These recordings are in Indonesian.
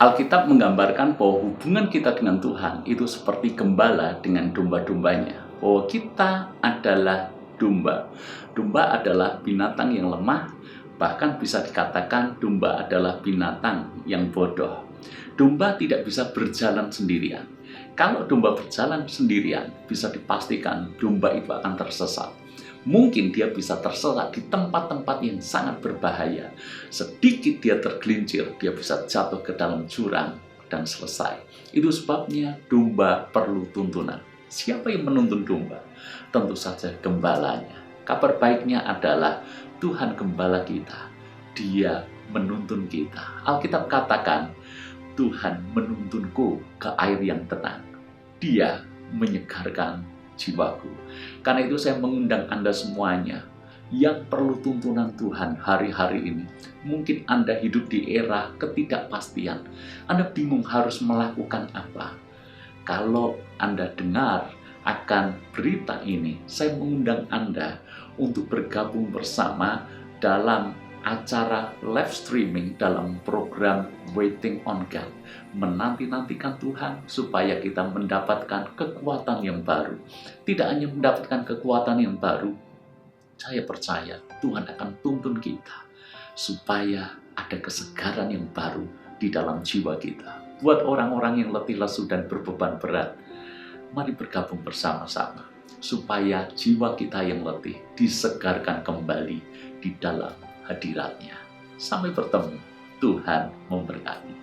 Alkitab menggambarkan bahwa hubungan kita dengan Tuhan itu seperti gembala dengan domba-dombanya. Bahwa kita adalah domba. Domba adalah binatang yang lemah, bahkan bisa dikatakan domba adalah binatang yang bodoh. Domba tidak bisa berjalan sendirian. Kalau domba berjalan sendirian, bisa dipastikan domba itu akan tersesat. Mungkin dia bisa tersesat di tempat-tempat yang sangat berbahaya. Sedikit dia tergelincir, dia bisa jatuh ke dalam jurang dan selesai. Itu sebabnya domba perlu tuntunan. Siapa yang menuntun domba? Tentu saja gembalanya. Kabar baiknya adalah Tuhan gembala kita. Dia menuntun kita. Alkitab katakan, Tuhan menuntunku ke air yang tenang. Dia menyegarkan jiwaku. Karena itu saya mengundang Anda semuanya yang perlu tuntunan Tuhan hari-hari ini. Mungkin Anda hidup di era ketidakpastian. Anda bingung harus melakukan apa. Kalau Anda dengar akan berita ini, saya mengundang Anda untuk bergabung bersama dalam acara live streaming dalam program Waiting on God. Menanti-nantikan Tuhan supaya kita mendapatkan kekuatan yang baru. Tidak hanya mendapatkan kekuatan yang baru, saya percaya Tuhan akan tuntun kita supaya ada kesegaran yang baru di dalam jiwa kita. Buat orang-orang yang letih lesu dan berbeban berat, mari bergabung bersama-sama supaya jiwa kita yang letih disegarkan kembali di dalam hadiratnya. Sampai bertemu. Tuhan memberkati.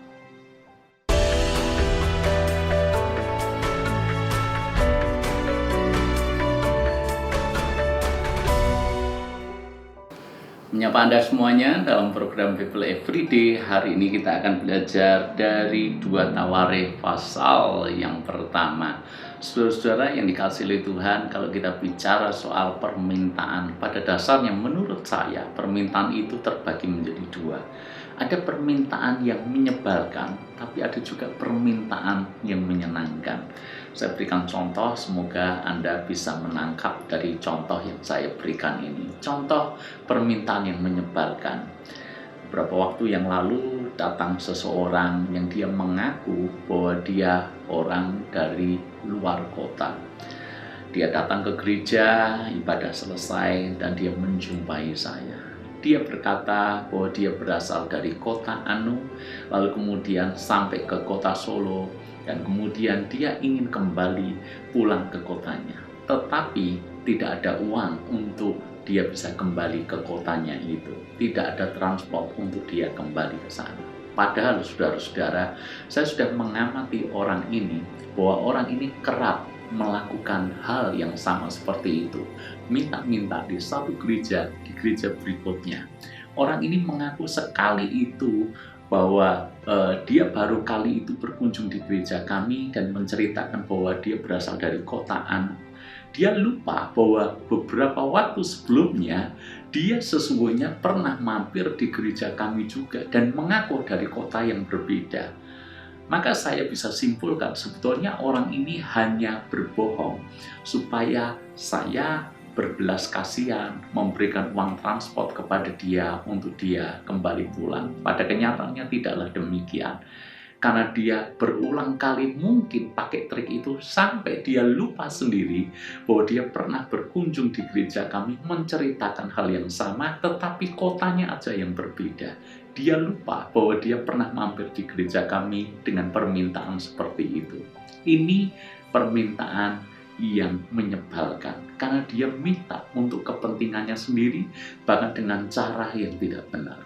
Menyapa Anda semuanya dalam program Bible Everyday. Hari ini kita akan belajar dari 2 Tawarikh pasal yang pertama. Saudara-saudara yang dikasihi oleh Tuhan, kalau kita bicara soal permintaan, pada dasarnya menurut saya permintaan itu terbagi menjadi 2. Ada permintaan yang menyebalkan, tapi ada juga permintaan yang menyenangkan. Saya berikan contoh, semoga Anda bisa menangkap dari contoh yang saya berikan ini. Contoh permintaan yang menyebalkan. Beberapa waktu yang lalu datang seseorang yang dia mengaku bahwa dia orang dari luar kota. Dia datang ke gereja, ibadah selesai, dan dia menjumpai saya. Dia berkata bahwa dia berasal dari kota Anu, lalu kemudian sampai ke kota Solo, dan kemudian dia ingin kembali pulang ke kotanya. Tetapi tidak ada uang untuk dia bisa kembali ke kotanya itu. Tidak ada transport untuk dia kembali ke sana. Padahal saudara-saudara, saya sudah mengamati orang ini, bahwa orang ini kerap melakukan hal yang sama seperti itu. Minta-minta di satu gereja, di gereja berikutnya. Orang ini mengaku sekali itu bahwa dia baru kali itu berkunjung di gereja kami dan menceritakan bahwa dia berasal dari kota Anu. Dia lupa bahwa beberapa waktu sebelumnya dia sesungguhnya pernah mampir di gereja kami juga dan mengaku dari kota yang berbeda. Maka saya bisa simpulkan sebetulnya orang ini hanya berbohong supaya saya berbelas kasihan, memberikan uang transport kepada dia untuk dia kembali pulang. Pada kenyataannya tidaklah demikian. Karena dia berulang kali mungkin pakai trik itu sampai dia lupa sendiri bahwa dia pernah berkunjung di gereja kami menceritakan hal yang sama tetapi kotanya aja yang berbeda. Dia lupa bahwa dia pernah mampir di gereja kami dengan permintaan seperti itu. Ini permintaan yang menyebalkan karena dia minta untuk kepentingannya sendiri bahkan dengan cara yang tidak benar.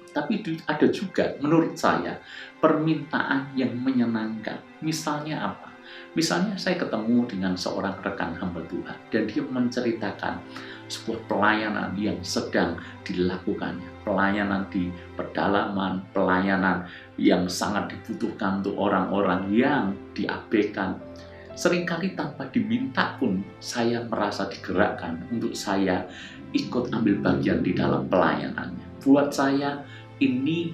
Tapi ada juga menurut saya permintaan yang menyenangkan. Misalnya apa? Misalnya saya ketemu dengan seorang rekan hamba Tuhan dan dia menceritakan sebuah pelayanan yang sedang dilakukannya. Pelayanan di pedalaman, pelayanan yang sangat dibutuhkan untuk orang-orang yang diabaikan. Seringkali tanpa diminta pun saya merasa digerakkan untuk saya ikut ambil bagian di dalam pelayanannya. Buat saya ini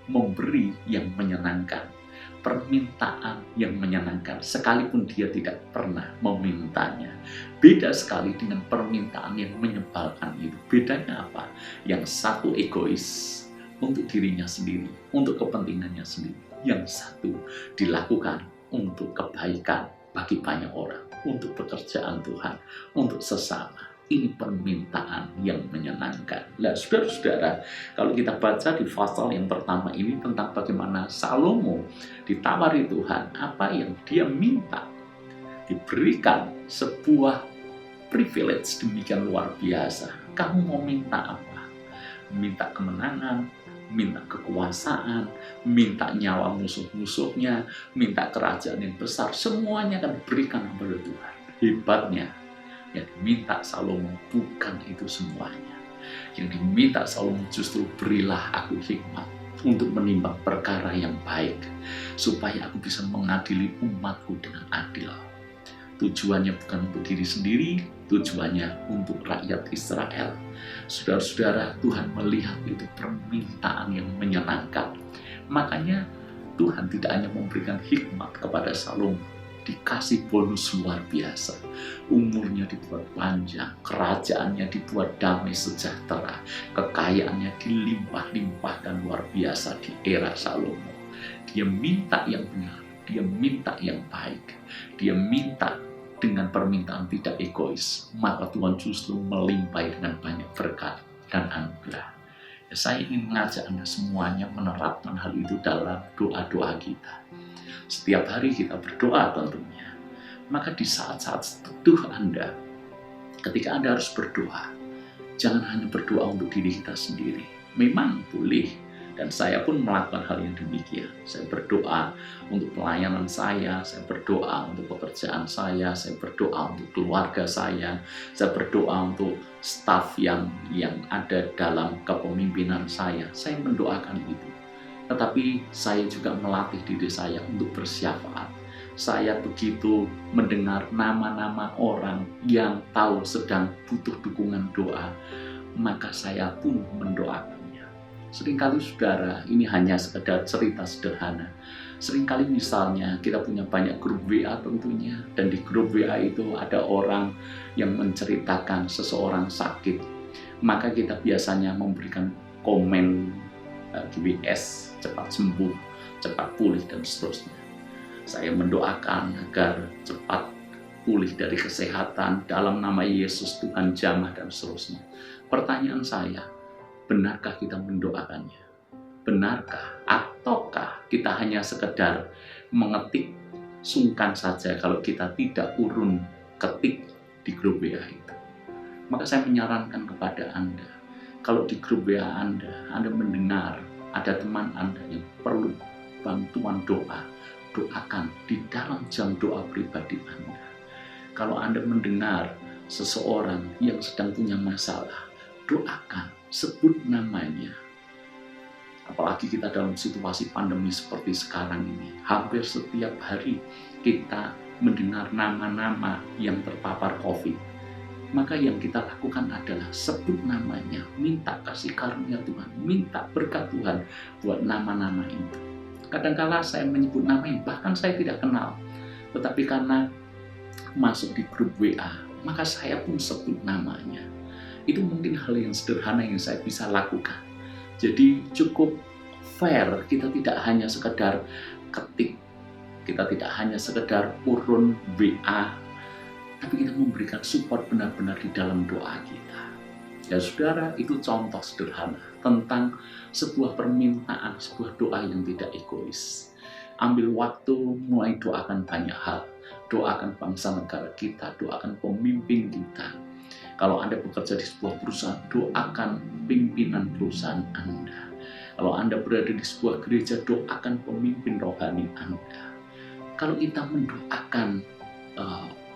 memberi yang menyenangkan, permintaan yang menyenangkan, sekalipun dia tidak pernah memintanya. Beda sekali dengan permintaan yang menyebalkan itu. Bedanya apa? Yang satu egois, untuk dirinya sendiri, untuk kepentingannya sendiri. Yang satu dilakukan untuk kebaikan bagi banyak orang, untuk pekerjaan Tuhan, untuk sesama. Ini permintaan yang menyenangkan. Nah, saudara-saudara, kalau kita baca di pasal yang pertama ini tentang bagaimana Salomo ditawari Tuhan, apa yang dia minta, diberikan sebuah privilege demikian luar biasa. Kamu mau minta apa? Minta kemenangan, minta kekuasaan, minta nyawa musuh-musuhnya, minta kerajaan yang besar, semuanya akan diberikan kepada Tuhan. Hebatnya, yang diminta Salomo bukan itu semuanya. Yang diminta Salomo justru, berilah aku hikmat untuk menimbang perkara yang baik, supaya aku bisa mengadili umatku dengan adil. Tujuannya bukan untuk diri sendiri, tujuannya untuk rakyat Israel. Saudara-saudara, Tuhan melihat itu permintaan yang menyenangkan. Makanya Tuhan tidak hanya memberikan hikmat kepada Salomo, dikasih bonus luar biasa. Umurnya dibuat panjang, kerajaannya dibuat damai sejahtera, kekayaannya dilimpah-limpahkan luar biasa di era Salomo. Dia minta yang benar, dia minta yang baik, dia minta dengan permintaan tidak egois, maka Tuhan justru melimpahi dengan banyak berkat dan anugerah. Ya, saya ingin mengajak Anda semuanya menerapkan hal itu dalam doa-doa kita. Setiap hari kita berdoa tentunya. Maka di saat-saat teduh Anda, ketika Anda harus berdoa, jangan hanya berdoa untuk diri kita sendiri. Memang boleh, dan saya pun melakukan hal yang demikian. Saya berdoa untuk pelayanan saya berdoa untuk pekerjaan saya berdoa untuk keluarga saya berdoa untuk staf yang ada dalam kepemimpinan saya mendoakan itu. Tetapi saya juga melatih diri saya untuk bersyafaat. Saya begitu mendengar nama-nama orang yang tahu sedang butuh dukungan doa, maka saya pun mendoakannya. Seringkali saudara, ini hanya sekedar cerita sederhana. Seringkali misalnya kita punya banyak grup WA tentunya, dan di grup WA itu ada orang yang menceritakan seseorang sakit. Maka kita biasanya memberikan komen GWS, cepat sembuh, cepat pulih, dan seterusnya. Saya mendoakan agar cepat pulih dari kesehatan, dalam nama Yesus Tuhan jamah, dan seterusnya. Pertanyaan saya, benarkah kita mendoakannya? Benarkah? Ataukah kita hanya sekedar mengetik sungkan saja kalau kita tidak urun ketik di grup WA itu? Maka saya menyarankan kepada Anda, kalau di grup WA Anda mendengar ada teman Anda yang perlu bantuan doa, doakan di dalam jam doa pribadi Anda. Kalau Anda mendengar seseorang yang sedang punya masalah, doakan, sebut namanya. Apalagi kita dalam situasi pandemi seperti sekarang ini, hampir setiap hari kita mendengar nama-nama yang terpapar COVID. Maka yang kita lakukan adalah sebut namanya, minta kasih karunia Tuhan, minta berkat Tuhan buat nama-nama itu. Kadang-kala saya menyebut nama yang bahkan saya tidak kenal, tetapi karena masuk di grup WA, maka saya pun sebut namanya. Itu mungkin hal yang sederhana yang saya bisa lakukan. Jadi cukup fair, kita tidak hanya sekedar ketik, kita tidak hanya sekedar urun WA, tapi kita memberikan support benar-benar di dalam doa kita. Ya saudara, itu contoh sederhana tentang sebuah permintaan, sebuah doa yang tidak egois. Ambil waktu, mulai doakan banyak hal. Doakan bangsa negara kita, doakan pemimpin kita. Kalau Anda bekerja di sebuah perusahaan, doakan pimpinan perusahaan Anda. Kalau Anda berada di sebuah gereja, doakan pemimpin rohani Anda. Kalau kita mendoakan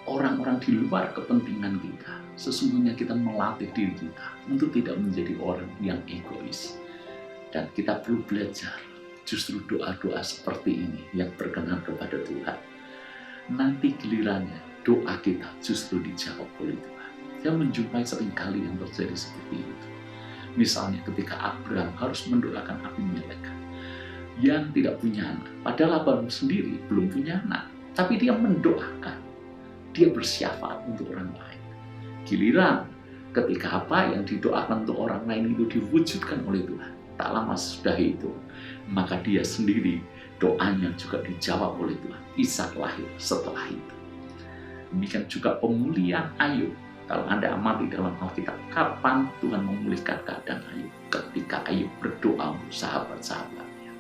orang-orang di luar kepentingan kita, sesungguhnya kita melatih diri kita untuk tidak menjadi orang yang egois. Dan kita perlu belajar justru doa-doa seperti ini yang berkenan kepada Tuhan. Nanti gilirannya doa kita justru dijawab oleh Tuhan. Saya menjumpai seringkali yang terjadi seperti itu. Misalnya ketika Abraham harus mendoakan Abimelek yang tidak punya anak, padahal Abraham sendiri belum punya anak, tapi dia mendoakan. Dia bersyafaat untuk orang lain. Giliran ketika apa yang didoakan untuk orang lain itu diwujudkan oleh Tuhan, Tak lama sesudah itu, maka dia sendiri doanya juga dijawab oleh Tuhan. Ishak lahir setelah itu. Demikian juga pemulihan Ayub. Kalau Anda amati dalam Alkitab, kapan Tuhan memulihkan keadaan Ayub? Ketika Ayub berdoa untuk sahabat-sahabatnya.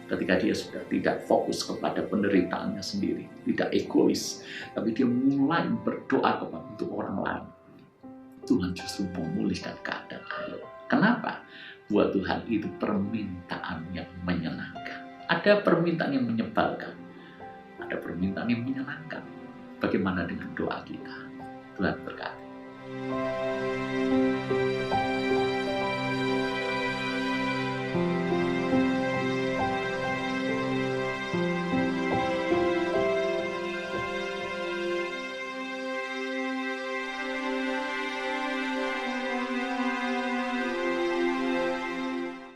Ketika dia sudah tidak fokus kepada penderitaannya sendiri, tidak egois, tapi dia mulai berdoa untuk orang lain. Tuhan justru memulihkan keadaan Ayub. Kenapa? Buat Tuhan itu permintaan yang menyenangkan. Ada permintaan yang menyebalkan, ada permintaan yang menyenangkan. Bagaimana dengan doa kita? Tuhan berkati.